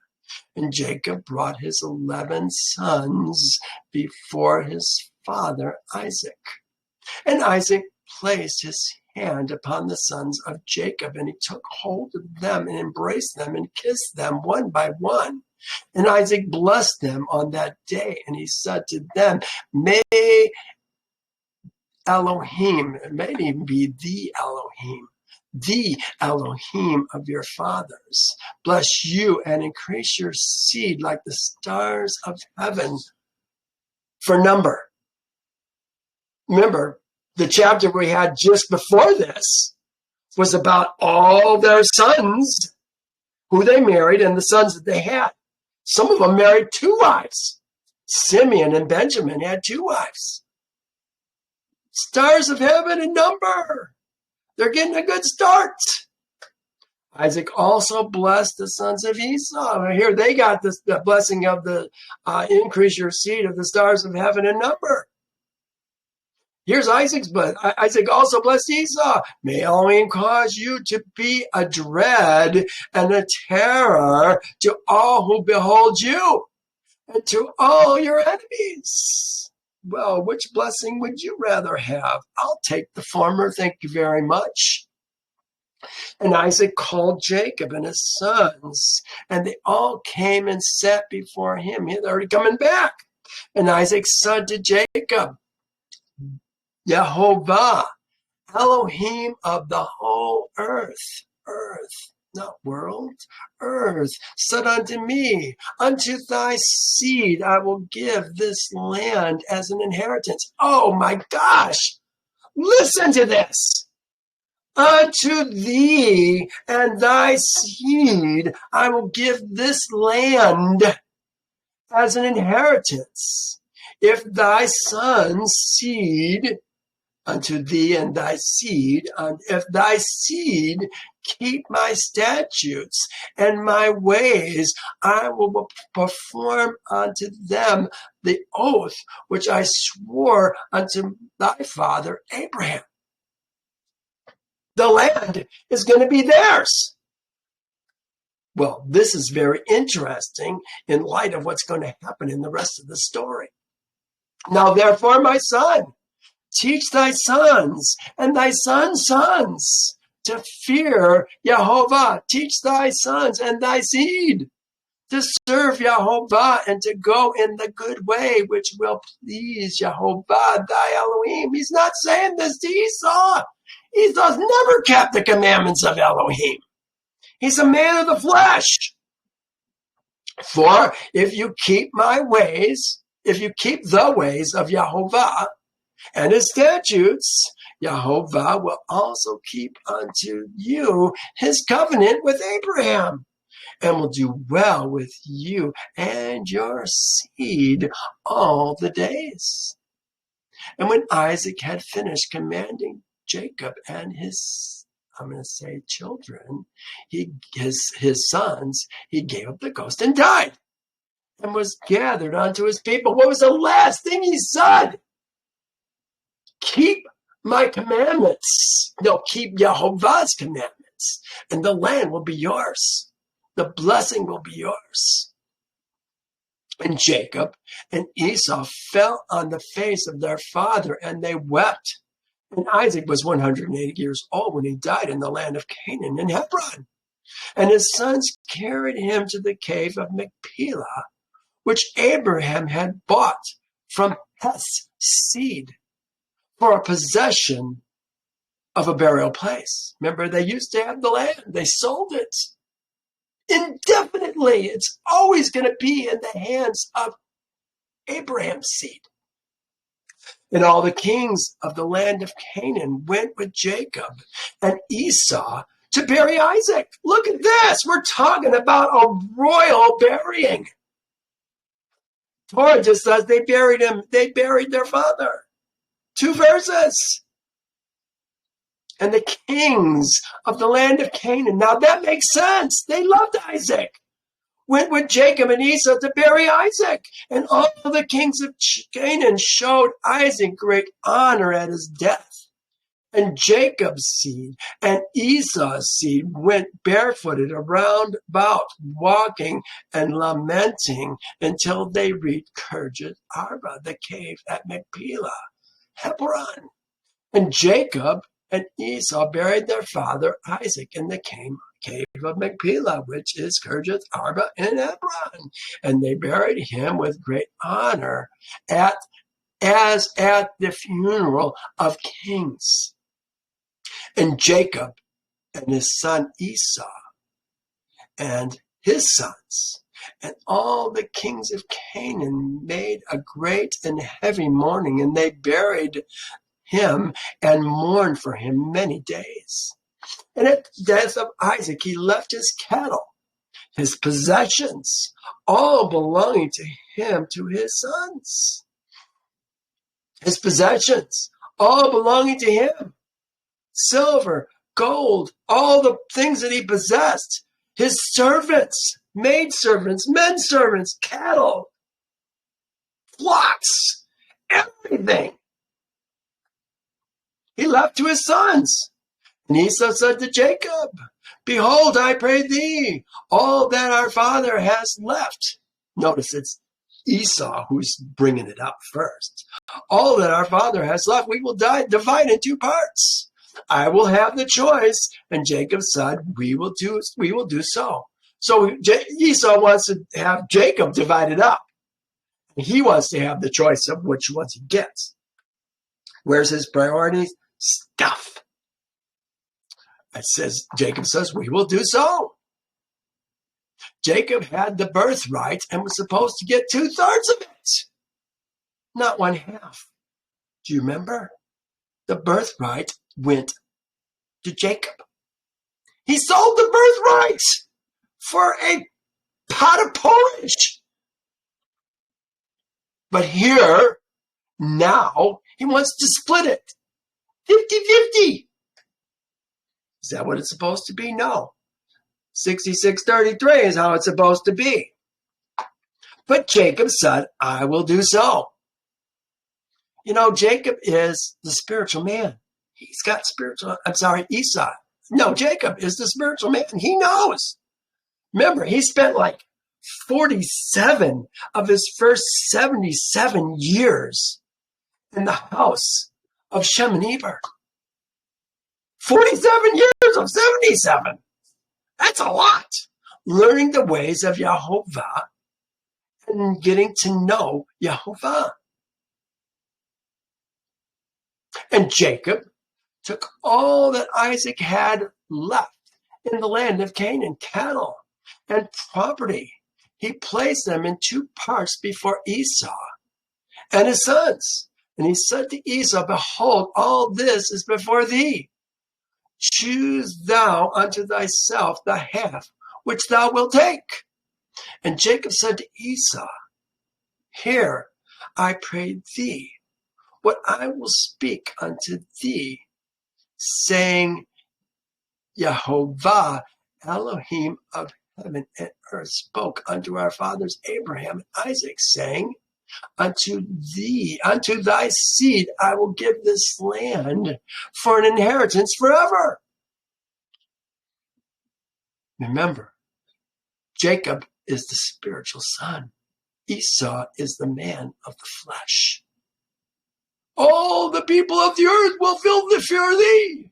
And Jacob brought his 11 sons before his father Isaac. And Isaac placed his hand upon the sons of Jacob, and he took hold of them and embraced them and kissed them one by one. And Isaac blessed them on that day, and he said to them, "May Elohim, it may even be the Elohim of your fathers, bless you and increase your seed like the stars of heaven for number." Remember, the chapter we had just before this was about all their sons, who they married, and the sons that they had. Some of them married 2 wives. Simeon and Benjamin had 2 wives. Stars of heaven in number. They're getting a good start. Isaac also blessed the sons of Esau. Here they got the blessing of the increase your seed of the stars of heaven in number. Here's Isaac's blessing. Isaac also blessed Esau. May Elohim cause you to be a dread and a terror to all who behold you and to all your enemies. Well, which blessing would you rather have? I'll take the former, thank you very much. And Isaac called Jacob and his sons, and they all came and sat before him. They're already coming back. And Isaac said to Jacob, "Yehovah, Elohim of the whole earth, not world, earth, said unto me, unto thy seed I will give this land as an inheritance." Oh my gosh, listen to this. "Unto thee and thy seed I will give this land as an inheritance. If thy son's seed, unto thee and thy seed, if thy seed keep my statutes and my ways, I will perform unto them the oath which I swore unto thy father Abraham." The land is going to be theirs. Well, this is very interesting in light of what's going to happen in the rest of the story. "Now, therefore, my son, teach thy sons and thy sons' sons to fear Yehovah. Teach thy sons and thy seed to serve Yehovah and to go in the good way which will please Yehovah thy Elohim." He's not saying this to Esau. Esau's never kept the commandments of Elohim. He's a man of the flesh. "For if you keep my ways, if you keep the ways of Yehovah and his statutes, Yehovah will also keep unto you his covenant with Abraham, and will do well with you and your seed all the days." And when Isaac had finished commanding Jacob and his, children, his sons, he gave up the ghost and died and was gathered unto his people. What was the last thing he said? Keep my commandments. No, keep Yehovah's commandments, and the land will be yours. The blessing will be yours. And Jacob and Esau fell on the face of their father, and they wept. And Isaac was 180 years old when he died in the land of Canaan in Hebron. And his sons carried him to the cave of Machpelah, which Abraham had bought from Heth's seed for a possession of a burial place. Remember, they used to have the land. They sold it indefinitely. It's always going to be in the hands of Abraham's seed. And all the kings of the land of Canaan went with Jacob and Esau to bury Isaac. Look at this. We're talking about a royal burying. Torah just says they buried him. They buried their father. 2 verses. And the kings of the land of Canaan. Now that makes sense. They loved Isaac. Went with Jacob and Esau to bury Isaac. And all the kings of Canaan showed Isaac great honor at his death. And Jacob's seed and Esau's seed went barefooted around about, walking and lamenting until they reached Kirjath Arba, the cave at Machpelah, Hebron. And Jacob and Esau buried their father Isaac in the cave of Machpelah, which is Kirjath Arba in Hebron. And they buried him with great honor as at the funeral of kings. And Jacob and his son Esau and his sons and all the kings of Canaan made a great and heavy mourning, and they buried him and mourned for him many days. And at the death of Isaac, he left his cattle, his possessions, all belonging to him, to his sons. His possessions, all belonging to him. Silver, gold, all the things that he possessed. His servants, maidservants, men servants, cattle, flocks, everything. He left to his sons. And Esau said to Jacob, "Behold, I pray thee, all that our father has left." Notice it's Esau who's bringing it up first. "All that our father has left, we will divide in 2 parts. I will have the choice." And Jacob said, we will do so. So Esau wants to have Jacob divided up. He wants to have the choice of which ones he gets. Where's his priorities? Stuff. It says, Jacob says, we will do so. Jacob had the birthright and was supposed to get 2/3 of it, not 1/2. Do you remember? The birthright went to Jacob. He sold the birthright for a pot of porridge. But here, now, he wants to split it 50-50. Is that what it's supposed to be? No. 66-33 is how it's supposed to be. But Jacob said, I will do so. You know, Jacob is the spiritual man. He's got Esau. No, Jacob is the spiritual man. He knows. Remember, he spent like 47 of his first 77 years in the house of Shem and Eber. 47 years of 77. That's a lot. Learning the ways of Yehovah and getting to know Yehovah. And Jacob took all that Isaac had left in the land of Canaan, cattle and property. He placed them in 2 parts before Esau and his sons. And he said to Esau, behold, all this is before thee. Choose thou unto thyself the half which thou wilt take. And Jacob said to Esau, hear, I pray thee, what I will speak unto thee, saying, Yehovah, Elohim of heaven and earth, spoke unto our fathers Abraham and Isaac, saying, unto thee, unto thy seed, I will give this land for an inheritance forever. Remember, Jacob is the spiritual son. Esau is the man of the flesh. All the people of the earth will fear thee.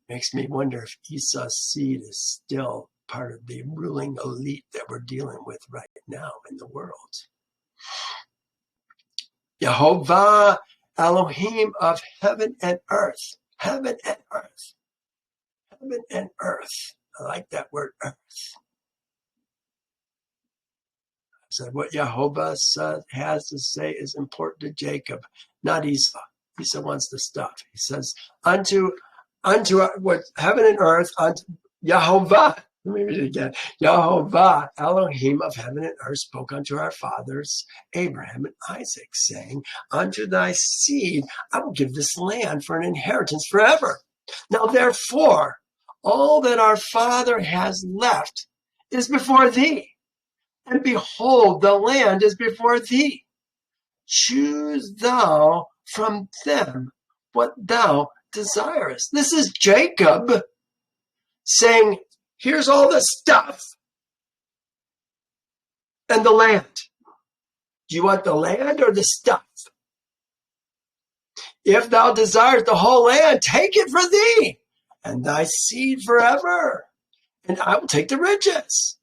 Makes me wonder if Esau's seed is still part of the ruling elite that we're dealing with right now in the world. Yehovah, Elohim of heaven and earth. Heaven and earth. Heaven and earth. I like that word, earth. So what Yehovah has to say is important to Jacob, not Esau. Esau wants the stuff. He says, unto unto what heaven and earth, unto Yehovah. Let me read it again. Yehovah, Elohim of heaven and earth, spoke unto our fathers, Abraham and Isaac, saying, unto thy seed I will give this land for an inheritance forever. Now therefore, all that our father has left is before thee. And behold, the land is before thee. Choose thou from them what thou desirest. This is Jacob saying, here's all the stuff and the land. Do you want the land or the stuff? If thou desirest the whole land, take it for thee and thy seed forever, and I will take the riches.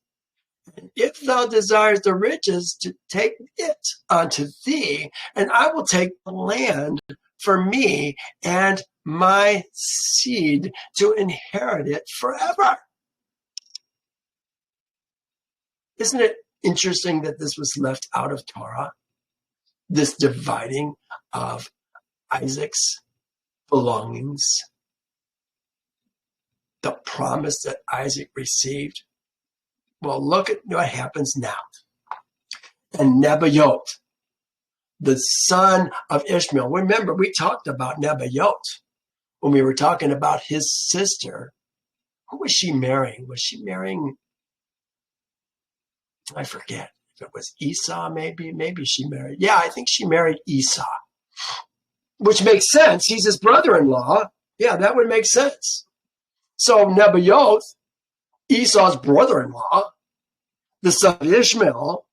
And if thou desirest the riches, to take it unto thee, and I will take the land for me and my seed to inherit it forever. Isn't it interesting that this was left out of Torah? This dividing of Isaac's belongings, the promise that Isaac received. Well, look at what happens now. And Nebaioth, the son of Ishmael. Remember, we talked about Nebaioth when we were talking about his sister. Who was she marrying? Was she marrying, I forget if it was Esau, maybe she married. Yeah, I think she married Esau, which makes sense. He's his brother-in-law. Yeah, that would make sense. So Nebaioth, Esau's brother-in-law, the son of Ishmael,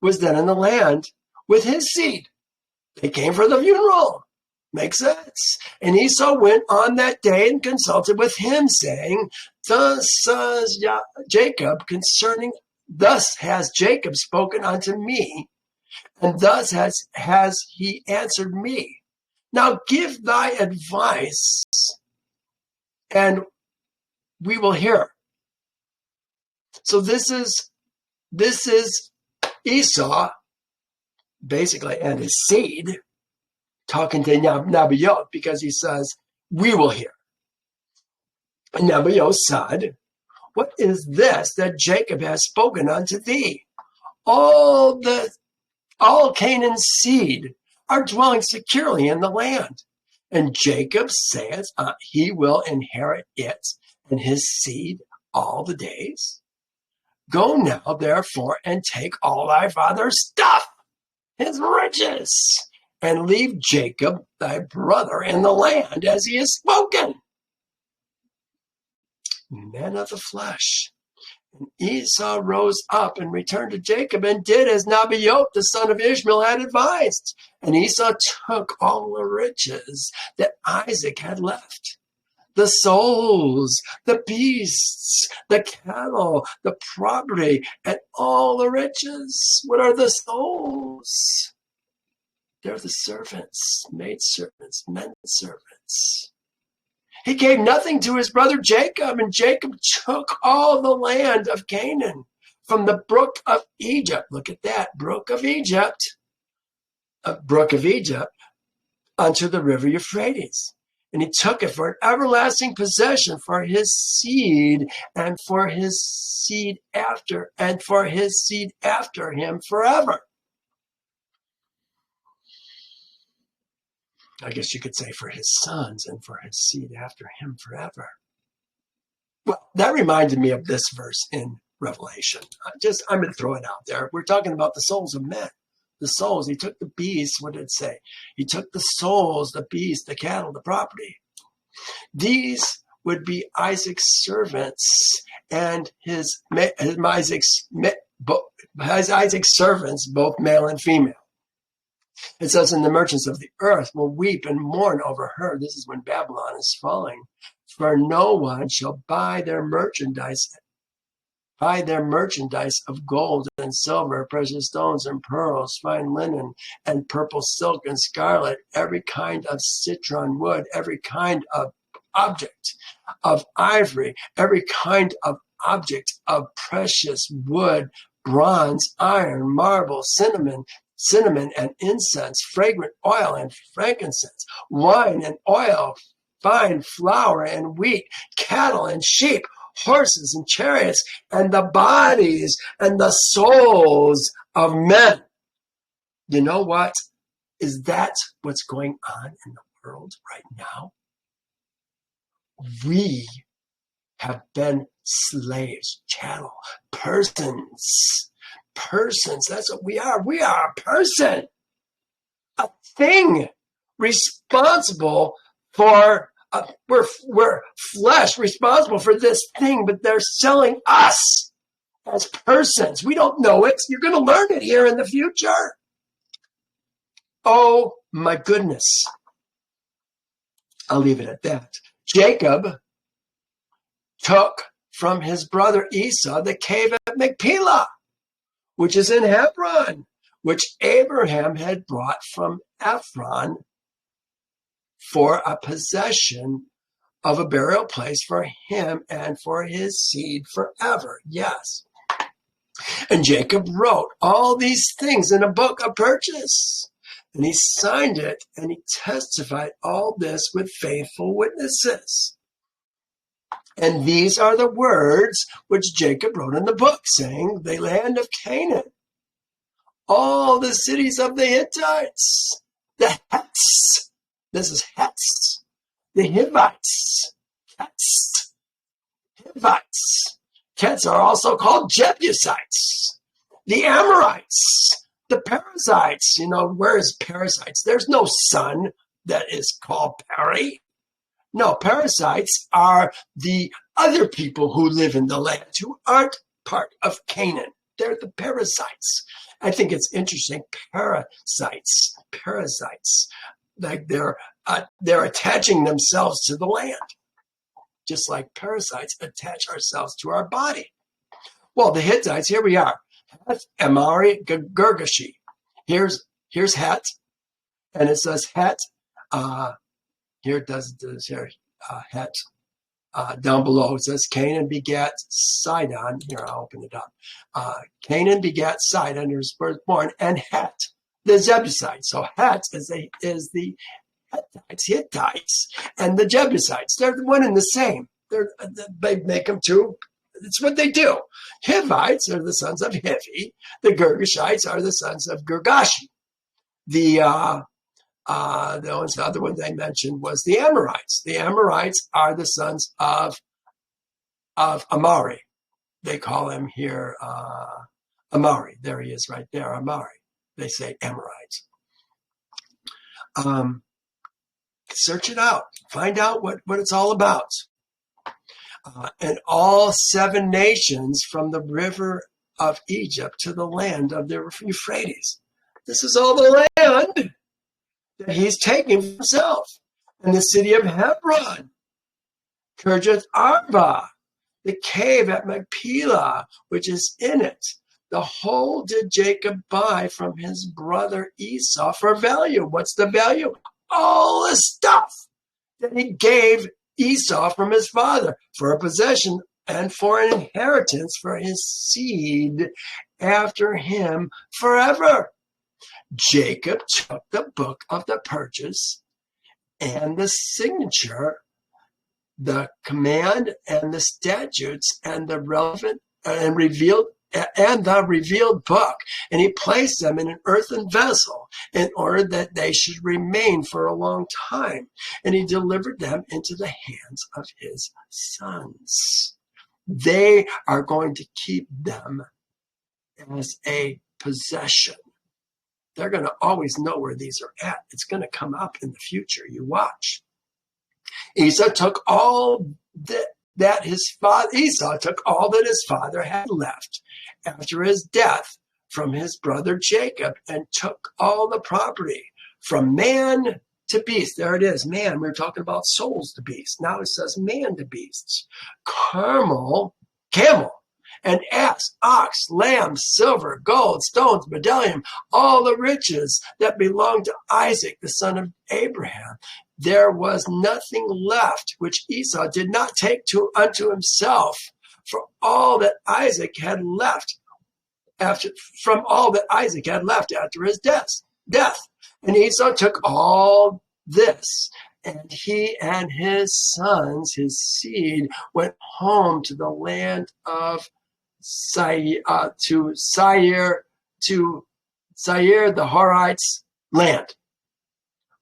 was then in the land with his seed. They came for the funeral. Makes sense. And Esau went on that day and consulted with him, saying, thus says Jacob concerning, thus has Jacob spoken unto me, and thus has he answered me. Now give thy advice, and we will hear. So this is Esau, basically, and his seed, talking to Nebaioth, because he says, we will hear. And Nebaioth said, what is this that Jacob has spoken unto thee? All Canaan's seed are dwelling securely in the land. And Jacob saith, he will inherit it and his seed all the days. Go now, therefore, and take all thy father's stuff, his riches, and leave Jacob thy brother in the land as he has spoken. Men of the flesh. And Esau rose up and returned to Jacob and did as Nebaioth, the son of Ishmael, had advised. And Esau took all the riches that Isaac had left. The souls, the beasts, the cattle, the property, and all the riches. What are the souls? They're the servants, maidservants, men servants. He gave nothing to his brother Jacob, and Jacob took all the land of Canaan from the brook of Egypt. Look at that, brook of Egypt, unto the river Euphrates. And he took it for an everlasting possession for his seed and for his seed after him forever. I guess you could say for his sons and for his seed after him forever. Well, that reminded me of this verse in Revelation. I'm going to throw it out there. We're talking about the souls of men. The souls, he took the beasts, what did it say? He took the souls, the beasts, the cattle, the property. These would be Isaac's servants and his Isaac's servants, both male and female. It says, and the merchants of the earth will weep and mourn over her. This is when Babylon is falling. For no one shall buy their merchandise of gold and silver, precious stones and pearls, fine linen and purple silk and scarlet, every kind of citron wood, every kind of object of ivory, every kind of object of precious wood, bronze, iron, marble, cinnamon and incense, fragrant oil and frankincense, wine and oil, fine flour and wheat, cattle and sheep, horses and chariots, and the bodies and the souls of men. You know what? Is that what's going on in the world right now? We have been slaves, chattel, persons. Persons, that's what we are. We are a person, a thing, responsible for, we're flesh, responsible for this thing, but they're selling us as persons. We don't know it. You're going to learn it here in the future. Oh my goodness. I'll leave it at that. Jacob took from his brother Esau the cave at Machpelah, which is in Hebron, which Abraham had brought from Ephron for a possession of a burial place for him and for his seed forever. Yes. And Jacob wrote all these things in a book of purchase. And he signed it, and he testified all this with faithful witnesses. And these are the words which Jacob wrote in the book, saying, the land of Canaan, all the cities of the Hittites, the Hets, this is Hets, the Hivites, Hets, Hivites. Hets are also called Jebusites, the Amorites, the Perizzites. You know, where is Perizzites? There's no son that is called Peri. No, Perizzites are the other people who live in the land who aren't part of Canaan. They're the Perizzites. I think it's interesting. Perizzites, like they're attaching themselves to the land, just like parasites attach ourselves to our body. Well, the Hittites, here we are. Heth, Amari, Girgashi. Here's Het, and it says Het. Here it does here. Het. Down below it says Canaan begat Sidon. Here, I'll open it up. Canaan begat Sidon, who was firstborn, and Het, the Jebusites. So Het is the Hittites, and the Jebusites. They're one and the same. They make them two. It's what they do. Hivites are the sons of Hivi. The Girgashites are the sons of Girgashi. The other one they mentioned was the Amorites. The Amorites are the sons of Amari. They call him here Amari. There he is right there, Amari. They say Amorites. Search it out. Find out what it's all about. And all 7 nations from the river of Egypt to the land of the Euphrates. This is all the land that he's taking for himself. And the city of Hebron, Kirjath Arba, the cave at Machpelah, which is in it. The whole did Jacob buy from his brother Esau for value. What's the value? All the stuff that he gave Esau from his father for a possession and for an inheritance for his seed after him forever. Jacob took the book of the purchase and the signature, the command and the statutes and the relevant and the revealed book, and he placed them in an earthen vessel in order that they should remain for a long time. And he delivered them into the hands of his sons. They are going to keep them as a possession. They're going to always know where these are at. It's going to come up in the future. You watch. Esau took all that his father had left after his death from his brother Jacob, and took all the property from man to beast. There it is, man. We were talking about souls to beasts. Now it says man to beasts. Camel, and ass, ox, lamb, silver, gold, stones, bdellium, all the riches that belonged to Isaac, the son of Abraham. There was nothing left which Esau did not take unto himself, for all that Isaac had left after his death. And Esau took all this And he and his sons, his seed, went home to the land of Zaire, to Zaire, the Horites' land,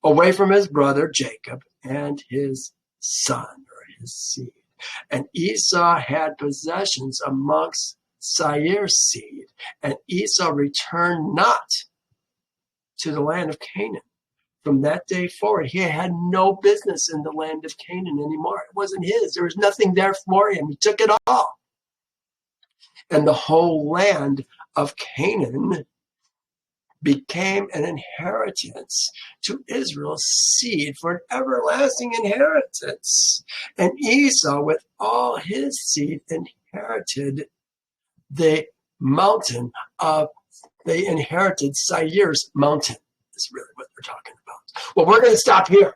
away from his brother Jacob and his son, or his seed. And Esau had possessions amongst Zaire's seed, and Esau returned not to the land of Canaan. From that day forward, he had no business in the land of Canaan anymore. It wasn't his. There was nothing there for him. He took it all. And the whole land of Canaan became an inheritance to Israel's seed for an everlasting inheritance. And Esau, with all his seed, inherited the mountain of, they inherited Zaire's mountain. Is really what we're talking about. Well, we're going to stop here.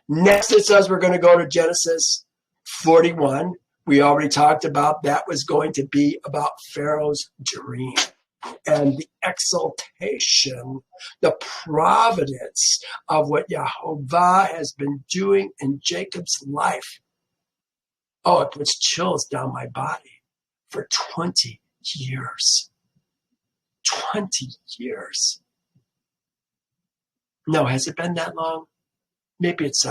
Next, it says we're going to go to Genesis 41. We already talked about that was going to be about Pharaoh's dream and the exaltation, the providence of what Yahovah has been doing in Jacob's life. Oh, it puts chills down my body for 20 years. 20 years. No, has it been that long? Maybe it's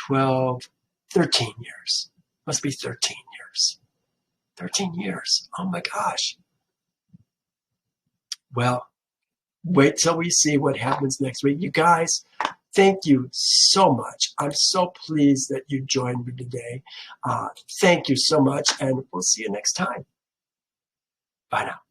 12, 13 years. Must be 13 years. 13 years. Oh my gosh. Well, wait till we see what happens next week. You guys, thank you so much. I'm so pleased that you joined me today. Thank you so much, and we'll see you next time. Bye now.